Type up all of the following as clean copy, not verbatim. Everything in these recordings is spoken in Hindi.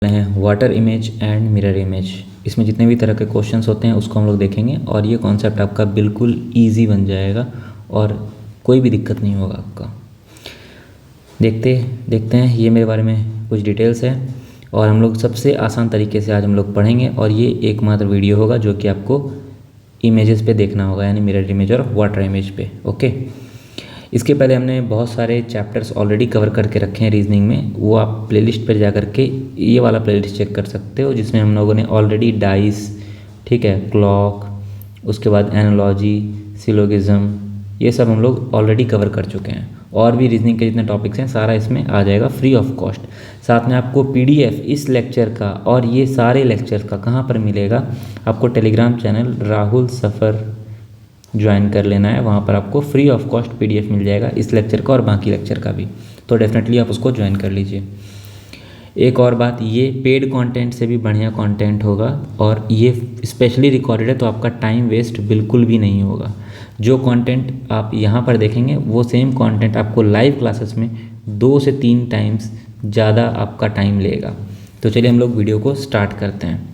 रहे हैं water image and mirror image. इसमें जितने भी तरह के क्वेश्चंस होते हैं उसको हम लोग देखेंगे और ये कॉन्सेप्ट आपका बिल्कुल ईजी बन जाएगा और कोई भी दिक्कत नहीं होगा आपका। देखते हैं ये मेरे बारे में कुछ डिटेल्स है और हम लोग सबसे आसान तरीके से आज हम लोग पढ़ेंगे और ये एकमात्र वीडियो होगा जो कि आपको इमेजेस पे देखना होगा, यानी मिरर इमेज और वाटर इमेज पे। ओके, इसके पहले हमने बहुत सारे चैप्टर्स ऑलरेडी कवर करके रखे हैं रीजनिंग में, वो आप प्लेलिस्ट पर जा करके ये वाला प्लेलिस्ट चेक कर सकते हो जिसमें हम लोगों ने ऑलरेडी डाइस, ठीक है, क्लॉक, उसके बाद एनालॉजी, सिलोगिज्म, ये सब हम लोग ऑलरेडी कवर कर चुके हैं। और भी रीजनिंग के जितने टॉपिक्स हैं सारा इसमें आ जाएगा फ्री ऑफ कॉस्ट। साथ में आपको PDF इस लेक्चर का और ये सारे लेक्चर का कहाँ पर मिलेगा, आपको टेलीग्राम चैनल राहुल सफ़र ज्वाइन कर लेना है, वहाँ पर आपको फ्री ऑफ कॉस्ट PDF मिल जाएगा इस लेक्चर का और बाकी लेक्चर का भी, तो डेफिनेटली आप उसको ज्वाइन कर लीजिए। एक और बात, ये पेड कंटेंट से भी बढ़िया कंटेंट होगा और ये स्पेशली रिकॉर्डेड है, तो आपका टाइम वेस्ट बिल्कुल भी नहीं होगा। जो कंटेंट आप यहाँ पर देखेंगे वो सेम कंटेंट आपको लाइव क्लासेस में 2 से 3 टाइम्स ज़्यादा आपका टाइम लेगा। तो चलिए हम लोग वीडियो को स्टार्ट करते हैं।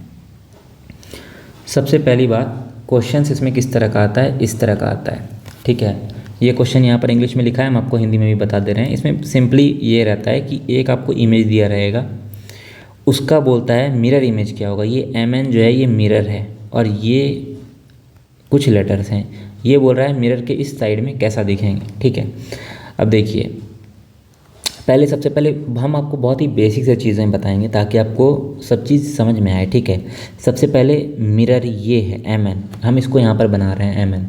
सबसे पहली बात, क्वेश्चंस इसमें किस तरह का आता है, इस तरह का आता है, ठीक है। ये क्वेश्चन यहाँ पर इंग्लिश में लिखा है, हम आपको हिंदी में भी बता दे रहे हैं। इसमें सिंपली ये रहता है कि एक आपको इमेज दिया रहेगा, उसका बोलता है मिरर इमेज क्या होगा। ये MN जो है ये मिरर है और ये कुछ लेटर्स हैं, ये बोल रहा है मिरर के इस साइड में कैसा दिखेंगे, ठीक है। अब देखिए, सबसे पहले हम आपको बहुत ही बेसिक से चीज़ें बताएंगे ताकि आपको सब चीज़ समझ में आए, ठीक है। सबसे पहले मिरर ये है MN, हम इसको यहाँ पर बना रहे हैं MN,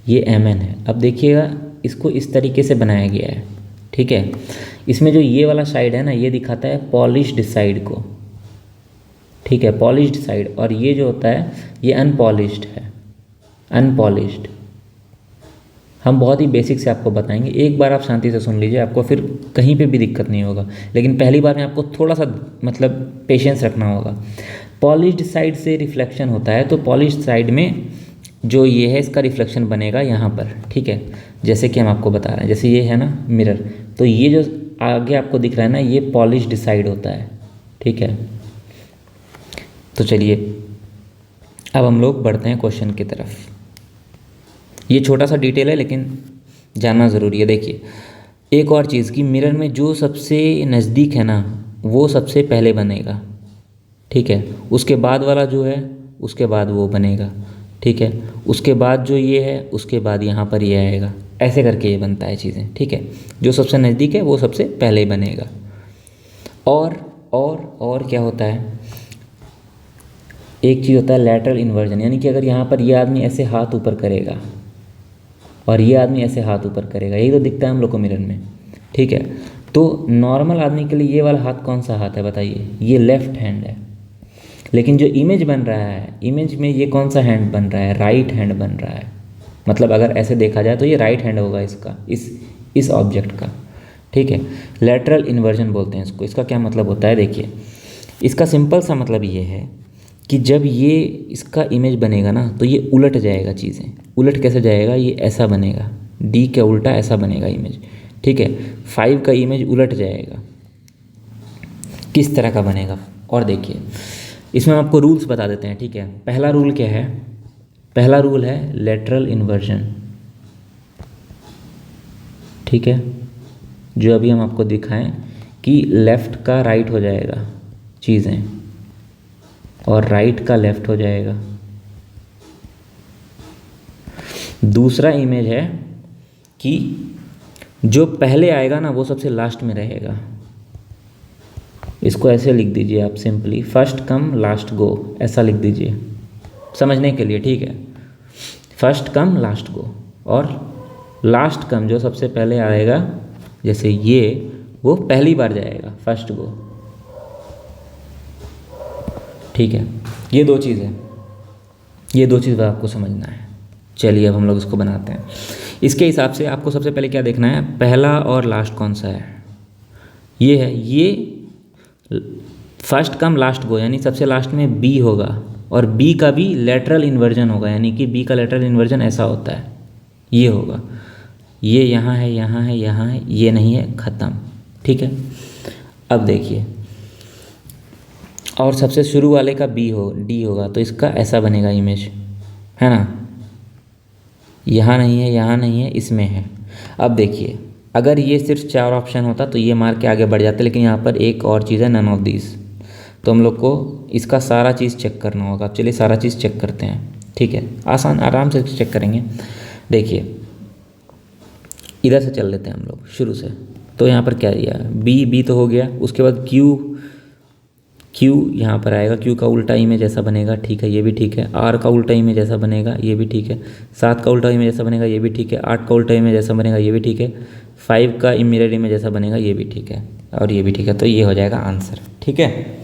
ये MN है। अब देखिएगा इसको इस तरीके से बनाया गया है, ठीक है। इसमें जो ये वाला साइड है ना, ये दिखाता है पॉलिश्ड साइड को, ठीक है, पॉलिश्ड साइड, और ये जो होता है ये अनपॉलिश्ड है, अनपॉलिश्ड। हम बहुत ही बेसिक से आपको बताएंगे, एक बार आप शांति से सुन लीजिए, आपको फिर कहीं पे भी दिक्कत नहीं होगा। लेकिन पहली बार में आपको थोड़ा सा मतलब पेशेंस रखना होगा। पॉलिश्ड साइड से रिफ्लेक्शन होता है, तो पॉलिश्ड साइड में जो ये है इसका रिफ्लेक्शन बनेगा यहाँ पर, ठीक है। जैसे कि हम आपको बता रहे हैं, जैसे ये है ना मिरर, तो ये जो आगे आपको दिख रहा है ना, ये पॉलिश्ड साइड होता है, ठीक है। तो चलिए अब हम लोग बढ़ते हैं क्वेश्चन की तरफ। ये छोटा सा डिटेल है लेकिन जानना ज़रूरी है। देखिए एक और चीज़ कि मिरर में जो सबसे नज़दीक है ना वो सबसे पहले बनेगा, ठीक है। उसके बाद वाला जो है उसके बाद वो बनेगा, ठीक है। उसके बाद जो ये है उसके बाद यहाँ पर ये आएगा, ऐसे करके ये बनता है चीज़ें, ठीक है। जो सबसे नज़दीक है वो सबसे पहले बनेगा। और क्या होता है, एक चीज़ होता है लैटरल इन्वर्जन, यानी कि अगर यहाँ पर ये आदमी ऐसे हाथ ऊपर करेगा और ये आदमी ऐसे हाथ ऊपर करेगा, यही तो दिखता है हम लोग को मिरर में, ठीक है। तो नॉर्मल आदमी के लिए ये वाला हाथ कौन सा हाथ है बताइए, ये लेफ्ट हैंड है। लेकिन जो इमेज बन रहा है, इमेज में ये कौन सा हैंड बन रहा है, राइट हैंड बन रहा है। मतलब अगर ऐसे देखा जाए तो ये राइट हैंड होगा इसका, इस ऑब्जेक्ट का, ठीक है। लैटरल इन्वर्जन बोलते हैं इसको। इसका क्या मतलब होता है, देखिए इसका सिंपल सा मतलब ये है कि जब ये इसका इमेज बनेगा ना तो ये उलट जाएगा, चीज़ें उलट कैसे जाएगा, ये ऐसा बनेगा, D के उल्टा ऐसा बनेगा इमेज, ठीक है। 5 का इमेज उलट जाएगा, किस तरह का बनेगा। और देखिए इसमें हम आपको रूल्स बता देते हैं, ठीक है। पहला रूल क्या है, पहला रूल है लैटरल इन्वर्जन, ठीक है। जो अभी हम आपको दिखाएं कि लेफ़्ट का राइट हो जाएगा चीज़ें और राइट का लेफ़्ट हो जाएगा। दूसरा इमेज है कि जो पहले आएगा ना वो सबसे लास्ट में रहेगा। इसको ऐसे लिख दीजिए आप सिंपली, फर्स्ट कम लास्ट गो, ऐसा लिख दीजिए समझने के लिए, ठीक है। फर्स्ट कम लास्ट गो, और लास्ट कम जो सबसे पहले आएगा जैसे ये, वो पहली बार जाएगा, फर्स्ट गो, ठीक है। ये दो चीज़ है, ये दो चीज़ आपको समझना है। चलिए अब हम लोग इसको बनाते हैं। इसके हिसाब से आपको सबसे पहले क्या देखना है, पहला और लास्ट कौन सा है, ये है, ये फर्स्ट कम लास्ट गो, यानी सबसे लास्ट में B होगा, और B का भी लेटरल इन्वर्जन होगा, यानी कि B का लेटरल इन्वर्जन ऐसा होता है, ये होगा, ये यहाँ है, यहाँ है, यहाँ है, ये नहीं है, ख़त्म, ठीक है। अब देखिए और सबसे शुरू वाले का डी होगा, तो इसका ऐसा बनेगा इमेज, है ना। यहाँ नहीं है, यहाँ नहीं है, इसमें है। अब देखिए, अगर ये सिर्फ 4 ऑप्शन होता तो ये मार के आगे बढ़ जाते, लेकिन यहाँ पर एक और चीज़ है, नन ऑफ दिस। तो हम लोग को इसका सारा चीज़ चेक करना होगा। अब चलिए सारा चीज़ चेक करते हैं, ठीक है। आसान आराम से चेक करेंगे। देखिए इधर से चल लेते हैं हम लोग शुरू से। तो यहाँ पर क्या दिया, बी तो हो गया। उसके बाद क्यू यहाँ पर आएगा, क्यू का उल्टा इमेज ऐसा बनेगा, ठीक है, ये भी ठीक है। आर का उल्टा इमेज ऐसा बनेगा, ये भी ठीक है। 7 का उल्टा इमेज ऐसा बनेगा, ये भी ठीक है। 8 का उल्टा इमेज ऐसा बनेगा, ये भी ठीक है। 5 का मिरर इमेज ऐसा बनेगा, ये भी ठीक है, और ये भी ठीक है। तो ये हो जाएगा आंसर, ठीक है।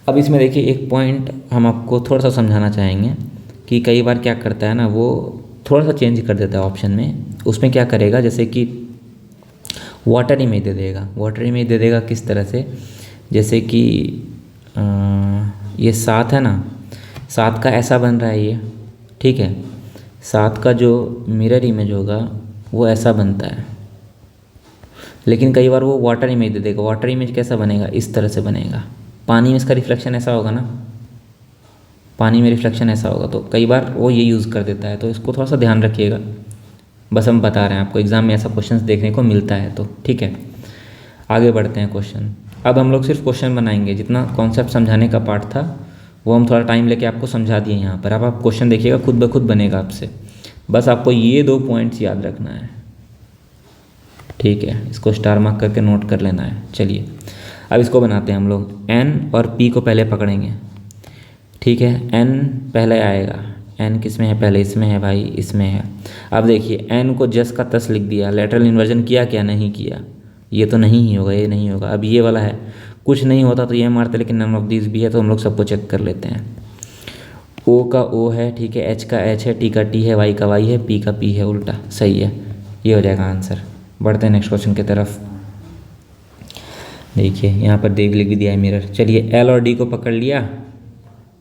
अब इसमें देखिए एक पॉइंट हम आपको थोड़ा सा समझाना चाहेंगे कि कई बार क्या करता है ना, वो थोड़ा सा चेंज कर देता है ऑप्शन में। उसमें क्या करेगा, जैसे कि वाटर इमेज दे देगा। वाटर इमेज दे देगा किस तरह से, जैसे कि ये 7 है ना, 7 का ऐसा बन रहा है ये, ठीक है। 7 का जो मिरर इमेज होगा वो ऐसा बनता है, लेकिन कई बार वो वाटर इमेज दे देगा। वाटर इमेज कैसा बनेगा, इस तरह से बनेगा। पानी में इसका रिफ्लेक्शन ऐसा होगा ना, पानी में रिफ्लेक्शन ऐसा होगा, तो कई बार वो ये यूज़ कर देता है। तो इसको थोड़ा सा ध्यान रखिएगा, बस हम बता रहे हैं आपको, एग्ज़ाम में ऐसा क्वेश्चंस देखने को मिलता है, तो ठीक है। आगे बढ़ते हैं क्वेश्चन। अब हम लोग सिर्फ क्वेश्चन बनाएंगे, जितना कॉन्सेप्ट समझाने का पार्ट था वो हम थोड़ा टाइम लेके आपको समझा दिए यहाँ पर। अब आप क्वेश्चन देखिएगा, खुद ब खुद बनेगा आपसे। बस आपको ये 2 पॉइंट्स याद रखना है, ठीक है। इसको स्टार मार्क करके नोट कर लेना है। चलिए अब इसको बनाते हैं हम लोग। एन और पी को पहले पकड़ेंगे, ठीक है। एन पहले आएगा, एन किस में है, पहले इसमें है भाई, इसमें है। अब देखिए एन को जस का तस लिख दिया, लेटरल इन्वर्जन किया क्या, नहीं किया। ये तो नहीं ही होगा, ये नहीं होगा। अब ये वाला है, कुछ नहीं होता तो ये मारते, लेकिन नन ऑफ दिस भी है, तो हम लोग सबको चेक कर लेते हैं। ओ का ओ है, ठीक है। एच का एच है, टी का टी है, वाई का वाई है, पी का पी है, उल्टा सही है। ये हो जाएगा आंसर। बढ़ते हैं नेक्स्ट क्वेश्चन की तरफ। देखिए यहाँ पर देख लिख भी दिया है मिरर। चलिए एल और डी को पकड़ लिया।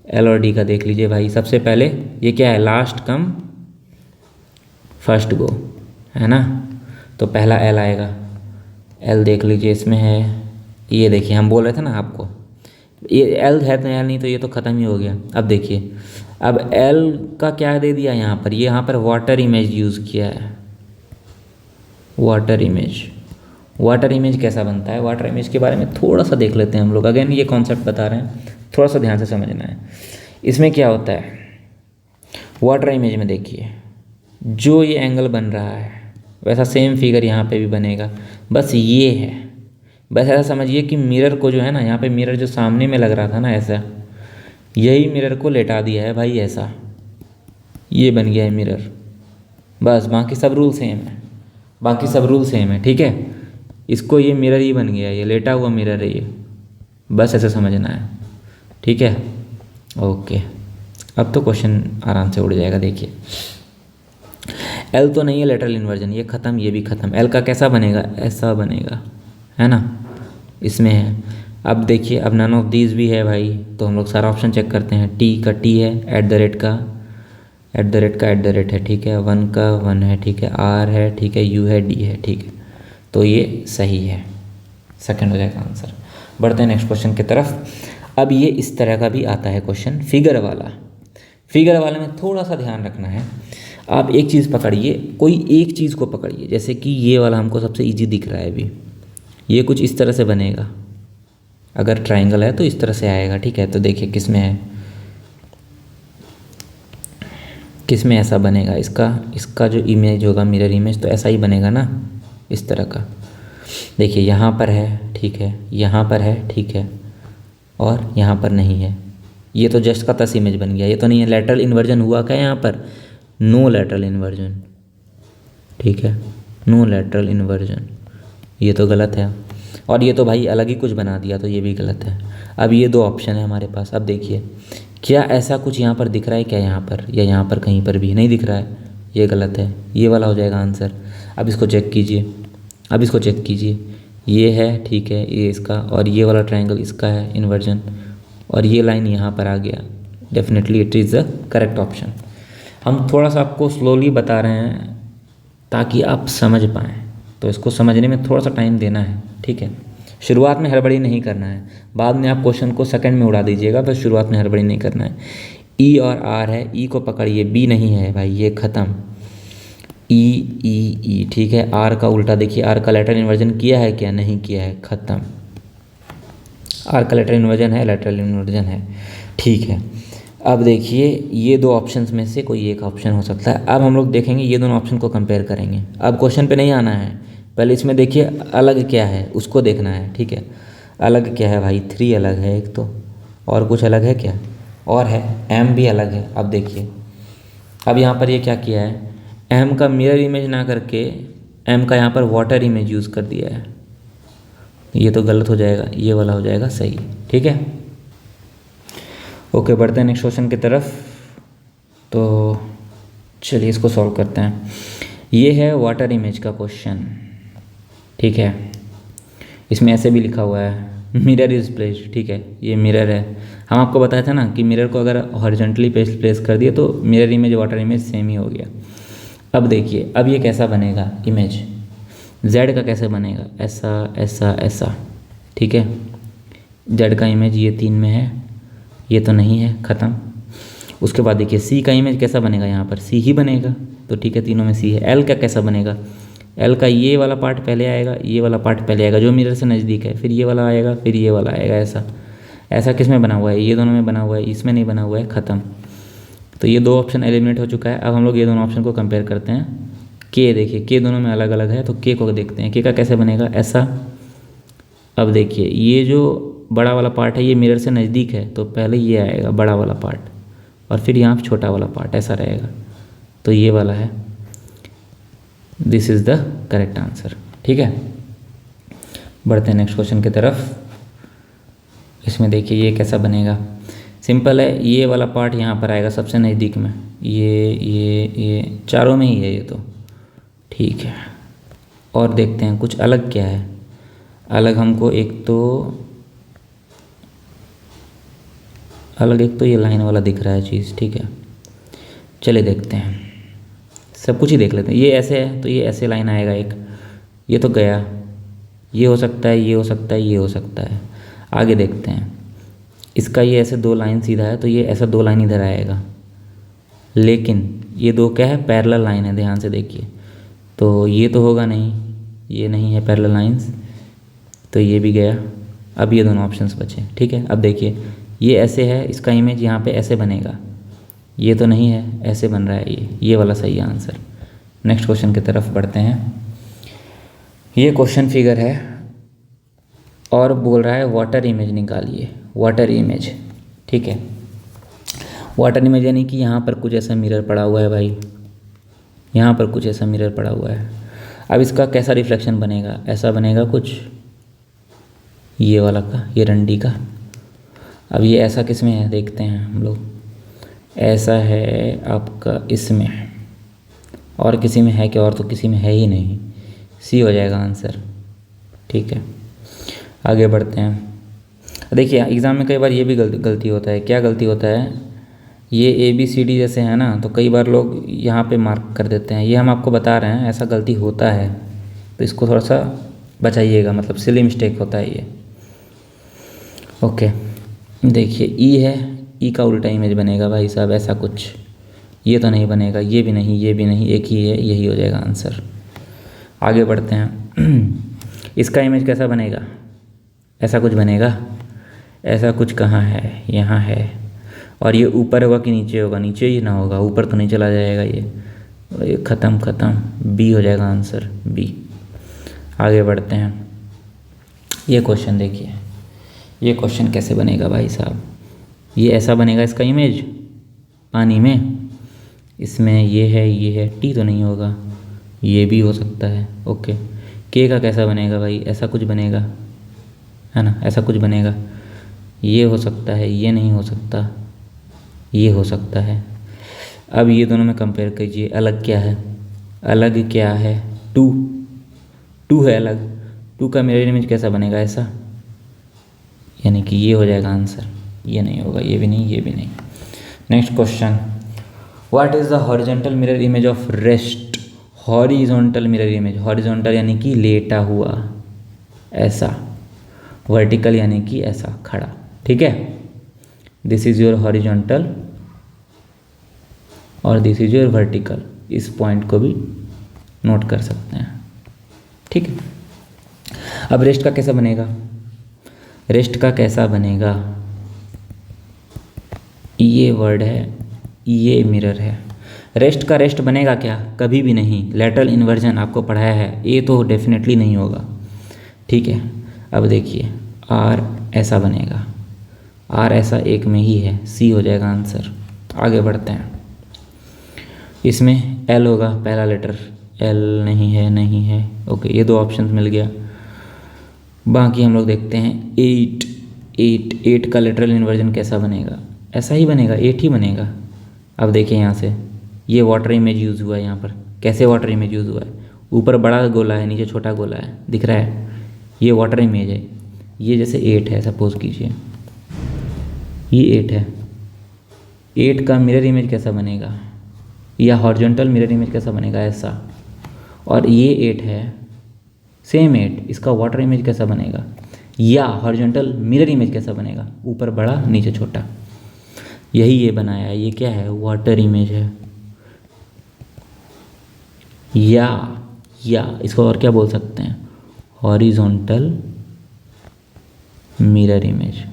एल और डी का देख लीजिए भाई। सबसे पहले ये क्या है, लास्ट कम फर्स्ट गो, है ना। तो पहला एल आएगा। एल देख लीजिए इसमें है, ये देखिए हम बोल रहे थे ना आपको, ये एल है तो एल, नहीं तो ये तो ख़त्म ही हो गया। अब देखिए, अब एल का क्या दे दिया यहाँ पर, ये यहाँ पर वाटर इमेज यूज़ किया है। वाटर इमेज, वाटर इमेज कैसा बनता है, वाटर इमेज के बारे में थोड़ा सा देख लेते हैं हम लोग। अगेन ये कॉन्सेप्ट बता रहे हैं, थोड़ा सा ध्यान से समझना है। इसमें क्या होता है, वाटर इमेज में देखिए जो ये एंगल बन रहा है वैसा सेम फिगर यहाँ पे भी बनेगा, बस ये है। बस ऐसा समझिए कि मिरर को जो है ना, यहाँ पे मिरर जो सामने में लग रहा था ना ऐसा, यही मिरर को लेटा दिया है भाई ऐसा, ये बन गया है मिरर। बस बाकी सब रूल सेम है, बाकी सब रूल सेम है, ठीक है। इसको ये मिरर ही बन गया, ये लेटा हुआ मिरर है ये, बस ऐसे समझना है, ठीक है। ओके, अब तो क्वेश्चन आराम से उड़ जाएगा। देखिए एल तो नहीं है लेटरल इन्वर्जन, ये ख़त्म, ये भी ख़त्म। एल का कैसा बनेगा, ऐसा बनेगा, है ना, इसमें है। अब देखिए, अब नन ऑफ दीज भी है भाई, तो हम लोग सारा ऑप्शन चेक करते हैं। टी का टी है, एट द रेट का एट द रेट है, ठीक है। 1 का 1 है, ठीक है। आर है, ठीक है। यू है, डी है, ठीक है। तो ये सही है, सेकंड हो जाएगा आंसर। बढ़ते हैं नेक्स्ट क्वेश्चन की तरफ। अब ये इस तरह का भी आता है क्वेश्चन, फिगर वाला। फिगर वाले में थोड़ा सा ध्यान रखना है। आप एक चीज़ पकड़िए, कोई एक चीज़ को पकड़िए, जैसे कि ये वाला हमको सबसे इजी दिख रहा है अभी। ये कुछ इस तरह से बनेगा, अगर ट्राइंगल है तो इस तरह से आएगा, ठीक है। तो देखिए किस में है, किस में ऐसा बनेगा, इसका जो इमेज होगा, मिरर इमेज, तो ऐसा ही बनेगा ना, इस तरह का। देखिए यहाँ पर है, ठीक है, यहाँ पर है, ठीक है, और यहाँ पर नहीं है। ये तो जस्ट का तस इमेज बन गया, ये तो नहीं है। लेटरल इन्वर्जन हुआ क्या यहाँ पर, नो लेटरल इन्वर्जन, ठीक है, नो लेटरल इन्वर्जन, ये तो गलत है। और ये तो भाई अलग ही कुछ बना दिया, तो ये भी गलत है। अब ये 2 ऑप्शन है हमारे पास। अब देखिए क्या ऐसा कुछ यहाँ पर दिख रहा है क्या, यहाँ पर या यहाँ पर कहीं पर भी नहीं दिख रहा है, ये गलत है, ये वाला हो जाएगा आंसर। अब इसको चेक कीजिए, अब इसको चेक कीजिए, ये है, ठीक है, ये इसका, और ये वाला ट्रायंगल इसका है इन्वर्जन, और ये लाइन यहाँ पर आ गया। Definitely it is the correct option. हम थोड़ा सा आपको स्लोली बता रहे हैं ताकि आप समझ पाएँ, तो इसको समझने में थोड़ा सा टाइम देना है, ठीक है। शुरुआत में हड़बड़ी नहीं करना है, बाद में आप क्वेश्चन को सेकंड में उड़ा दीजिएगा, बस शुरुआत में हड़बड़ी नहीं करना है। ई और आर है, ई को पकड़िए, बी नहीं है भाई, ये ख़त्म। ई ई ई, ठीक है। आर का उल्टा देखिए, आर का लेटरल इन्वर्जन किया है क्या? नहीं किया है, ख़त्म। आर का लेटरल इन्वर्जन है, लेटरल इन्वर्जन है, ठीक है। अब देखिए ये दो ऑप्शंस में से कोई एक ऑप्शन हो सकता है। अब हम लोग देखेंगे ये दोनों ऑप्शन को कंपेयर करेंगे। अब क्वेश्चन पे नहीं आना है, पहले इसमें देखिए अलग क्या है उसको देखना है, ठीक है। अलग क्या है भाई? 3 अलग है एक तो, और कुछ अलग है क्या? और है, एम भी अलग है। अब देखिए, अब यहाँ पर ये क्या किया है, एम का मिरर इमेज ना करके एम का यहाँ पर वाटर इमेज यूज़ कर दिया है। ये तो गलत हो जाएगा, ये वाला हो जाएगा सही, ठीक है। ओके, बढ़ते हैं नेक्स्ट क्वेश्चन की तरफ। तो चलिए इसको सॉल्व करते हैं। ये है वाटर इमेज का क्वेश्चन, ठीक है। इसमें ऐसे भी लिखा हुआ है मिरर इज प्लेस्ड, ठीक है। ये मिरर है, हम आपको बताया था ना कि मिरर को अगर हॉरिजॉन्टली प्लेस कर दिए तो mirror image water image same ही हो गया। अब देखिए, अब ये कैसा बनेगा इमेज, जेड का कैसे बनेगा? ऐसा ऐसा ऐसा, ठीक है। जेड का इमेज ये 3 में है, ये तो नहीं है, ख़त्म। उसके बाद देखिए सी का इमेज कैसा बनेगा, यहाँ पर सी ही बनेगा, तो ठीक है, तीनों में सी है। एल का कैसा बनेगा? एल का ये वाला पार्ट पहले आएगा, ये वाला पार्ट पहले आएगा जो मिरर से नज़दीक है, फिर ये वाला आएगा, फिर ये वाला आएगा। ऐसा ऐसा किस में बना हुआ है? ये दोनों में बना हुआ है, इसमें नहीं बना हुआ है, ख़त्म। तो ये 2 ऑप्शन एलिमिनेट हो चुका है। अब हम लोग ये दोनों ऑप्शन को कंपेयर करते हैं। के देखिए, के दोनों में अलग अलग है, तो के को देखते हैं, के का कैसे बनेगा? ऐसा। अब देखिए ये जो बड़ा वाला पार्ट है ये मिरर से नज़दीक है, तो पहले ये आएगा बड़ा वाला पार्ट, और फिर यहाँ पर छोटा वाला पार्ट, ऐसा रहेगा। तो ये वाला है, this is the correct answer, ठीक है। बढ़ते हैं नेक्स्ट क्वेश्चन की तरफ। इसमें देखिए ये कैसा बनेगा, सिंपल है। ये वाला पार्ट यहाँ पर आएगा सबसे नज़दीक में, ये चारों में ही है ये तो, ठीक है। और देखते हैं कुछ अलग क्या है। अलग हमको एक तो ये लाइन वाला दिख रहा है चीज़, ठीक है। चलिए देखते हैं, सब कुछ ही देख लेते हैं। ये ऐसे है तो ये ऐसे लाइन आएगा एक, ये तो गया, ये हो सकता है, ये हो सकता है, ये हो सकता है। आगे देखते हैं, इसका ये ऐसे 2 लाइन सीधा है तो ये ऐसा 2 लाइन इधर आएगा, लेकिन ये 2 क्या है? पैरेलल लाइन है, ध्यान से देखिए। तो ये तो होगा नहीं, ये नहीं है पैरेलल लाइंस, तो ये भी गया। अब ये दोनों ऑप्शंस बचे, ठीक है। अब देखिए ये ऐसे है, इसका इमेज यहाँ पे ऐसे बनेगा, ये तो नहीं है, ऐसे बन रहा है, ये वाला सही आंसर। नेक्स्ट क्वेश्चन की तरफ बढ़ते हैं। ये क्वेश्चन फिगर है और बोल रहा है वाटर इमेज निकालिए, वाटर इमेज, ठीक है। वाटर इमेज यानी कि यहाँ पर कुछ ऐसा मिरर पड़ा हुआ है भाई, यहाँ पर कुछ ऐसा मिरर पड़ा हुआ है। अब इसका कैसा रिफ्लेक्शन बनेगा? ऐसा बनेगा कुछ, ये वाला का, ये रंडी का। अब ये ऐसा किस में है देखते हैं हम लोग। ऐसा है आपका इसमें, और किसी में है क्या? और तो किसी में है ही नहीं, सी हो जाएगा आंसर, ठीक है। आगे बढ़ते हैं। देखिए एग्ज़ाम में कई बार ये भी गलती होता है। क्या गलती होता है? ये ABCD जैसे है ना, तो कई बार लोग यहाँ पे मार्क कर देते हैं। ये हम आपको बता रहे हैं, ऐसा गलती होता है, तो इसको थोड़ा सा बचाइएगा, मतलब सिली मिस्टेक होता है ये। ओके, देखिए ई है, ई का उल्टा इमेज बनेगा भाई साहब, ऐसा कुछ। ये तो नहीं बनेगा, ये भी नहीं, ये भी नहीं, एक ही है, यही हो जाएगा आंसर। आगे बढ़ते हैं। इसका इमेज कैसा बनेगा? ऐसा कुछ बनेगा, ऐसा कुछ कहाँ है? यहाँ है। और ये ऊपर होगा कि नीचे होगा? नीचे ही ना होगा, ऊपर तो नहीं चला जाएगा ये ख़त्म, बी हो जाएगा आंसर, बी। आगे बढ़ते हैं। ये क्वेश्चन देखिए, ये क्वेश्चन कैसे बनेगा भाई साहब? ये ऐसा बनेगा इसका इमेज पानी में, इसमें ये है, टी तो नहीं होगा, ये भी हो सकता है, ओके। के का कैसा बनेगा भाई? ऐसा कुछ बनेगा, है ना, ऐसा कुछ बनेगा। ये हो सकता है, ये नहीं हो सकता, ये हो सकता है। अब ये दोनों में कंपेयर कीजिए, अलग क्या है? अलग क्या है? टू है अलग। टू का मिरर इमेज कैसा बनेगा? ऐसा, यानी कि ये हो जाएगा आंसर, ये नहीं होगा, ये भी नहीं, ये भी नहीं। Next question, what is the horizontal mirror image of rest? Horizontal mirror image, horizontal यानी कि लेटा हुआ, ऐसा। वर्टिकल यानी कि ऐसा खड़ा, ठीक है। दिस इज़ योर हॉरिजॉन्टल और दिस इज़ योर वर्टिकल, इस पॉइंट को भी नोट कर सकते हैं, ठीक है। अब रेस्ट का कैसा बनेगा, रेस्ट का कैसा बनेगा, ये वर्ड है, ये मिरर है। रेस्ट का रेस्ट बनेगा क्या, कभी भी नहीं। लैटरल इन्वर्जन आपको पढ़ाया है, ये तो डेफिनेटली नहीं होगा, ठीक है। अब देखिए आर ऐसा बनेगा, आर ऐसा एक में ही है, सी हो जाएगा आंसर। आगे बढ़ते हैं, इसमें एल होगा पहला लेटर, एल नहीं है, नहीं है, ओके, ये दो ऑप्शन मिल गया। बाकी हम लोग देखते हैं 8, 8 का लेटरल इन्वर्जन कैसा बनेगा, ऐसा ही बनेगा, 8 ही बनेगा। अब देखिए यहाँ से ये वाटर इमेज यूज़ हुआ है, यहाँ पर कैसे वाटर इमेज यूज़ हुआ है, ऊपर बड़ा गोला है, नीचे छोटा गोला है, दिख रहा है, ये वाटर इमेज है। ये जैसे 8 है, सपोज कीजिए ये 8 है, 8 का मिरर इमेज कैसा बनेगा, या हॉरिजॉन्टल मिरर इमेज कैसा बनेगा, ऐसा। और ये 8 है, सेम 8, इसका वाटर इमेज कैसा बनेगा, या हॉरिजॉन्टल मिरर इमेज कैसा बनेगा, ऊपर बड़ा नीचे छोटा। यही ये बनाया है, ये क्या है, वाटर इमेज है। या इसको और क्या बोल सकते हैं, हॉरिजॉन्टल मिरर इमेज,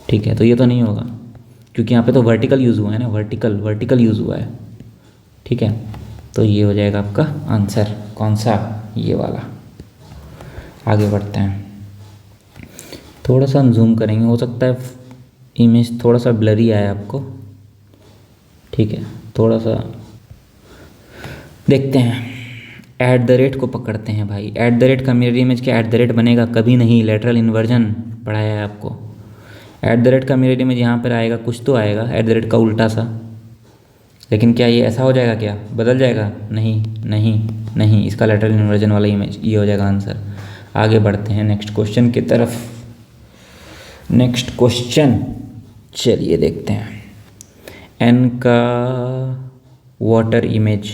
ठीक है। तो ये तो नहीं होगा क्योंकि यहाँ पे तो वर्टिकल यूज़ हुआ है ना, वर्टिकल यूज़ हुआ है, ठीक है। तो ये हो जाएगा आपका आंसर, कौन सा, ये वाला। आगे बढ़ते हैं, थोड़ा सा हम जूम करेंगे, हो सकता है इमेज थोड़ा सा ब्लरी आए आपको, ठीक है। थोड़ा सा देखते हैं, ऐट द रेट को पकड़ते हैं भाई। ऐट द रेट का मिरर इमेज क्या ऐट द रेट बनेगा, कभी नहीं। लेटरल इन्वर्जन पढ़ाया है आपको। ऐट द रेट का मिरर इमेज यहाँ पर आएगा, कुछ तो आएगा ऐट द रेट का उल्टा सा, लेकिन क्या ये ऐसा हो जाएगा, क्या बदल जाएगा, नहीं नहीं नहीं, इसका लेटरल इन्वर्जन वाला इमेज ये हो जाएगा आंसर। आगे बढ़ते हैं नेक्स्ट क्वेश्चन की तरफ। नेक्स्ट क्वेश्चन चलिए देखते हैं, एन का वाटर इमेज,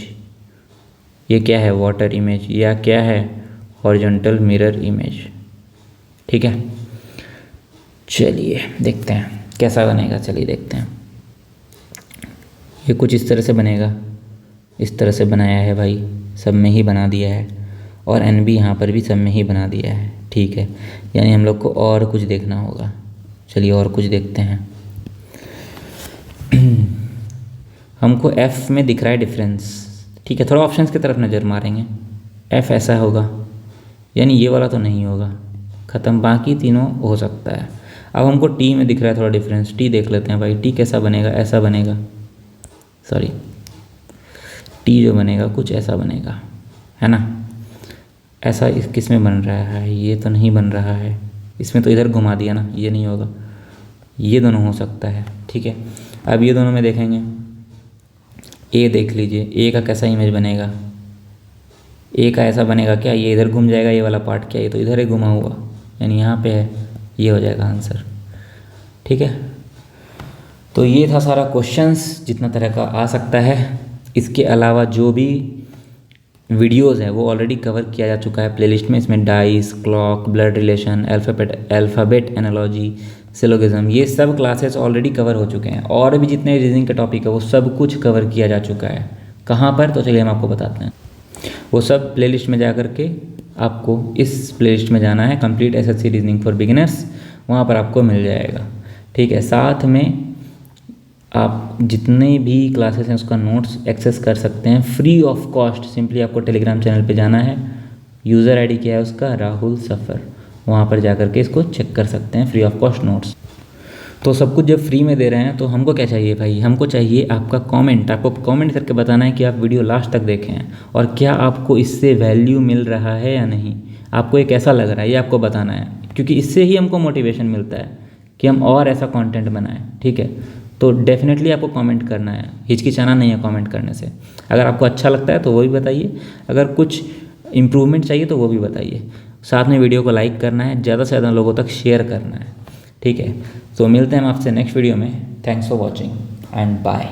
ये क्या है, वाटर इमेज, या क्या है, हॉरिजॉन्टल मिरर इमेज, ठीक है। चलिए देखते हैं कैसा बनेगा, चलिए देखते हैं। ये कुछ इस तरह से बनेगा, इस तरह से बनाया है भाई, सब में ही बना दिया है, और एन भी यहाँ पर भी सब में ही बना दिया है, ठीक है। यानी हम लोग को और कुछ देखना होगा, चलिए और कुछ देखते हैं। हमको एफ़ में दिख रहा है डिफरेंस, ठीक है। थोड़ा ऑप्शंस की तरफ नज़र मारेंगे, एफ़ ऐसा होगा, यानी ये वाला तो नहीं होगा, ख़त्म, बाकी तीनों हो सकता है। अब हमको टी में दिख रहा है थोड़ा डिफरेंस, टी देख लेते हैं भाई, टी कैसा बनेगा, ऐसा बनेगा, सॉरी, टी जो बनेगा कुछ ऐसा बनेगा, है ना। ऐसा इस किस में बन रहा है, ये तो नहीं बन रहा है, इसमें तो इधर घुमा दिया ना, ये नहीं होगा, ये दोनों हो सकता है, ठीक है। अब ये दोनों में देखेंगे, ए देख लीजिए, ए का कैसा इमेज बनेगा, ए का ऐसा बनेगा क्या, ये इधर घूम जाएगा, ये वाला पार्ट क्या, ये तो इधर ही घुमा हुआ, यानी यहाँ पे है, ये हो जाएगा आंसर, ठीक है। तो ये था सारा क्वेश्चंस जितना तरह का आ सकता है। इसके अलावा जो भी वीडियोस है वो ऑलरेडी कवर किया जा चुका है प्लेलिस्ट में। इसमें dice, clock, blood relation, alphabet analogy, syllogism, ये सब क्लासेस ऑलरेडी कवर हो चुके हैं। और भी जितने रीजनिंग के टॉपिक है वो सब कुछ कवर किया जा चुका है। कहाँ पर, तो चलिए हम आपको बताते हैं। वो सब प्लेलिस्ट में जा कर के आपको इस प्लेलिस्ट में जाना है, complete SSC reasoning for beginners, वहाँ पर आपको मिल जाएगा, ठीक है। साथ में आप जितने भी क्लासेस हैं उसका नोट्स एक्सेस कर सकते हैं फ्री ऑफ कॉस्ट। सिंपली आपको टेलीग्राम चैनल पे जाना है, यूज़र आईडी क्या है उसका, राहुल सफ़र, वहाँ पर जा कर के इसको चेक कर सकते हैं, फ्री ऑफ कॉस्ट नोट्स। तो सब कुछ जब फ्री में दे रहे हैं तो हमको क्या चाहिए भाई, हमको चाहिए आपका कमेंट। आपको कमेंट करके बताना है कि आप वीडियो लास्ट तक देखें हैं और क्या आपको इससे वैल्यू मिल रहा है या नहीं, आपको ये कैसा लग रहा है, ये आपको बताना है, क्योंकि इससे ही हमको मोटिवेशन मिलता है कि हम और ऐसा कंटेंट बनाएं, ठीक है। तो डेफिनेटली आपको कमेंट करना है, हिचकिचाना नहीं है कमेंट करने से। अगर आपको अच्छा लगता है तो वो भी बताइए, अगर कुछ इम्प्रूवमेंट चाहिए तो वो भी बताइए। साथ में वीडियो को लाइक करना है, ज़्यादा से ज़्यादा लोगों तक शेयर करना है, ठीक है। तो मिलते हैं हम आपसे नेक्स्ट वीडियो में। Thanks for watching and bye.